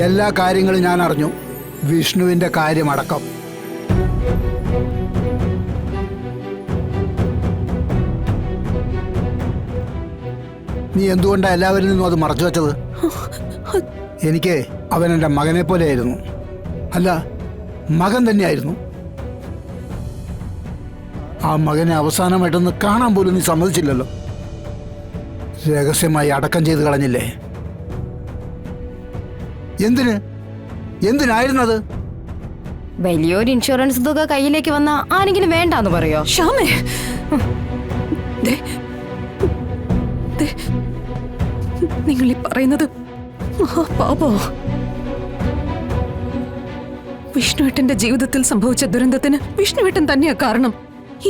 എല്ലാ കാര്യങ്ങളും ഞാൻ അറിഞ്ഞു, വിഷ്ണുവിന്റെ കാര്യമടക്കം. നീ എന്തുകൊണ്ടാ എല്ലാവരിൽ നിന്നും അത് മറച്ചു വെച്ചത്? എനിക്ക് അവൻ എൻ്റെ മകനെ പോലെയായിരുന്നു. അല്ല, മകൻ തന്നെയായിരുന്നു. ആ മകനെ അവസാനമായിട്ടൊന്ന് കാണാൻ പോലും നീ സമ്മതിച്ചില്ലല്ലോ. രഹസ്യമായി അടക്കം ചെയ്ത് കളഞ്ഞില്ലേ? എന്തിനായിരുന്നത്? വലിയൊരു ഇൻഷുറൻസ് തുക കയ്യിലേക്ക് വന്ന ആരെങ്കിലും വേണ്ടാന്ന് പറയോ? ശ്യാമേ, നിങ്ങൾ ഈ പറയുന്നത് പാപോ? വിഷ്ണുവേട്ടന്റെ ജീവിതത്തിൽ സംഭവിച്ച ദുരന്തത്തിന് വിഷ്ണുവേട്ടൻ തന്നെയാ കാരണം.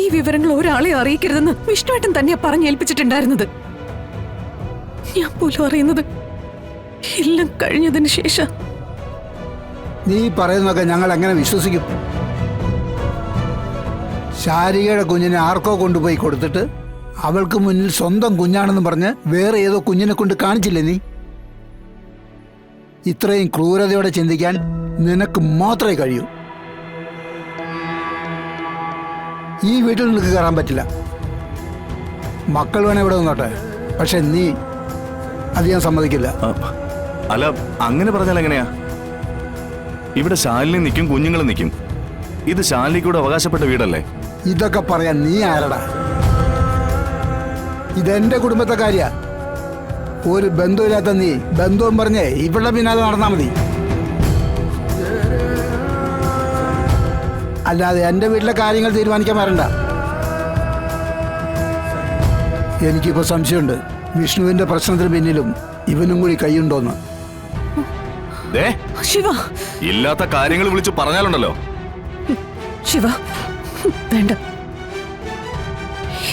ഈ വിവരങ്ങൾ ഒരാളെ അറിയിക്കരുതെന്ന് വിഷ്ണുവേട്ടൻ തന്നെയാ പറഞ്ഞേൽപ്പിച്ചിട്ടുണ്ടായിരുന്നത്. ഞാൻ പോലും അറിയുന്നത് എല്ലാം കഴിഞ്ഞതിന് ശേഷം. നീ പറയുന്നതൊക്കെ ഞങ്ങൾ എങ്ങനെ വിശ്വസിക്കും? ശാരികയുടെ കുഞ്ഞിനെ ആർക്കോ കൊണ്ടുപോയി കൊടുത്തിട്ട് അവൾക്ക് മുന്നിൽ സ്വന്തം കുഞ്ഞാണെന്ന് പറഞ്ഞ് വേറെ ഏതോ കുഞ്ഞിനെ കൊണ്ട് കാണിച്ചില്ലേ നീ? ഇത്രയും ക്രൂരതയോടെ ചിന്തിക്കാൻ നിനക്ക് മാത്രമേ കഴിയൂ. ഈ വീട്ടിൽ നിനക്ക് കയറാൻ പറ്റില്ല. മക്കൾ വേണേ ഇവിടെ നിന്നോട്ടെ, പക്ഷെ നീ അത് ഞാൻ സമ്മതിക്കില്ല. അല്ല, അങ്ങനെ പറഞ്ഞാൽ എങ്ങനെയാ? ഇവിടെ ശാലിനി നിൽക്കും, കുഞ്ഞുങ്ങൾ നിൽക്കും. ഇത് ശാലിനിക്കൂടെ അവകാശപ്പെട്ട വീടല്ലേ? ഇതൊക്കെ പറയാൻ നീ ആരടാ? ഇതെന്റെ കുടുംബത്തെ കാര്യ. ഒരു ബന്ധുവില്ലാത്ത നീ ബന്ധുവും പറഞ്ഞേ ഇവിടെ പിന്നാലെ നടന്നാ മതി. അല്ലാതെ എന്റെ വീട്ടിലെ കാര്യങ്ങൾ തീരുമാനിക്കാൻ വരണ്ട. എനിക്കിപ്പോ സംശയമുണ്ട്, വിഷ്ണുവിന്റെ പ്രശ്നത്തിന് പിന്നിലും ഇവനും കൂടി കൈയുണ്ടോന്ന്. ശിവ, ഇല്ലാത്ത കാര്യങ്ങൾ വിളിച്ചു പറഞ്ഞാലുണ്ടല്ലോ. ശിവ, വേണ്ട.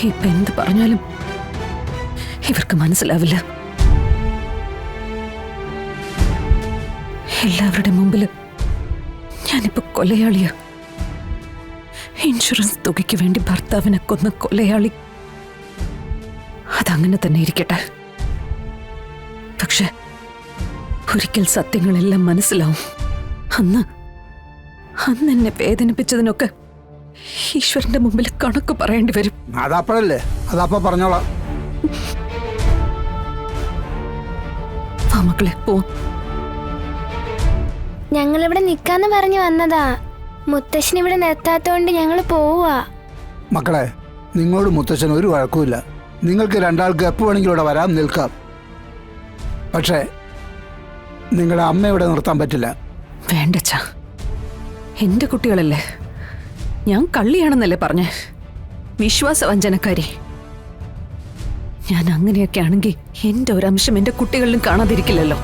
ഇപ്പൊ എന്ത് പറഞ്ഞാലും ഇവർക്ക് മനസ്സിലാവില്ല. എല്ലാവരുടെ മുമ്പില് ഞാനിപ്പോ കൊലയാളിയാ. ഇൻഷുറൻസ് തുകയ്ക്ക് വേണ്ടി ഭർത്താവിനെ കൊന്ന കൊലയാളി. അതങ്ങനെ തന്നെ ഇരിക്കട്ടെ. പക്ഷെ ഒരിക്കൽ സത്യങ്ങളെല്ലാം മനസ്സിലാവും. അന്ന് എന്നെ വേദനിപ്പിച്ചതിനൊക്കെ ഈശ്വരന്റെ മുമ്പിൽ കണക്ക് പറയേണ്ടി വരും. അതപ്പോഴല്ലേ, അതപ്പോ പറഞ്ഞോളാം. മക്കളെ, പോ. ഞങ്ങളിവിടെ നിക്കാന്ന് പറഞ്ഞു വന്നതാ. മുത്തശ്ശൻ ഇവിടെ നിർത്താത്തോണ്ട് ഞങ്ങൾ പോവാ. മക്കളെ, നിങ്ങളോട് മുത്തച്ഛൻ ഒരു വഴക്കുമില്ല. നിങ്ങൾക്ക് രണ്ടാൾക്ക് എപ്പോ വേണമെങ്കിലും ഇവിടെ വരാം, നിൽക്കാം. പക്ഷേ നിങ്ങളുടെ അമ്മ ഇവിടെ നിർത്താൻ പറ്റില്ല. വേണ്ടച്ചാ, എന്റെ കുട്ടികളല്ലേ. ഞാൻ കള്ളിയാണെന്നല്ലേ പറഞ്ഞേ? വിശ്വാസവഞ്ചനക്കാരി. ഞാൻ അങ്ങനെയൊക്കെ ആണെങ്കിൽ എന്റെ ഒരംശം എന്റെ കുട്ടികളിലും കാണാതിരിക്കില്ലല്ലോ.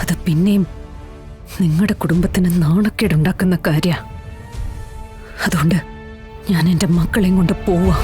അത് പിന്നെയും നിങ്ങളുടെ കുടുംബത്തിന് നാണക്കേടുണ്ടാക്കുന്ന കാര്യ. അതുകൊണ്ട് ഞാൻ എന്റെ മക്കളെയും കൊണ്ട് പോവാ.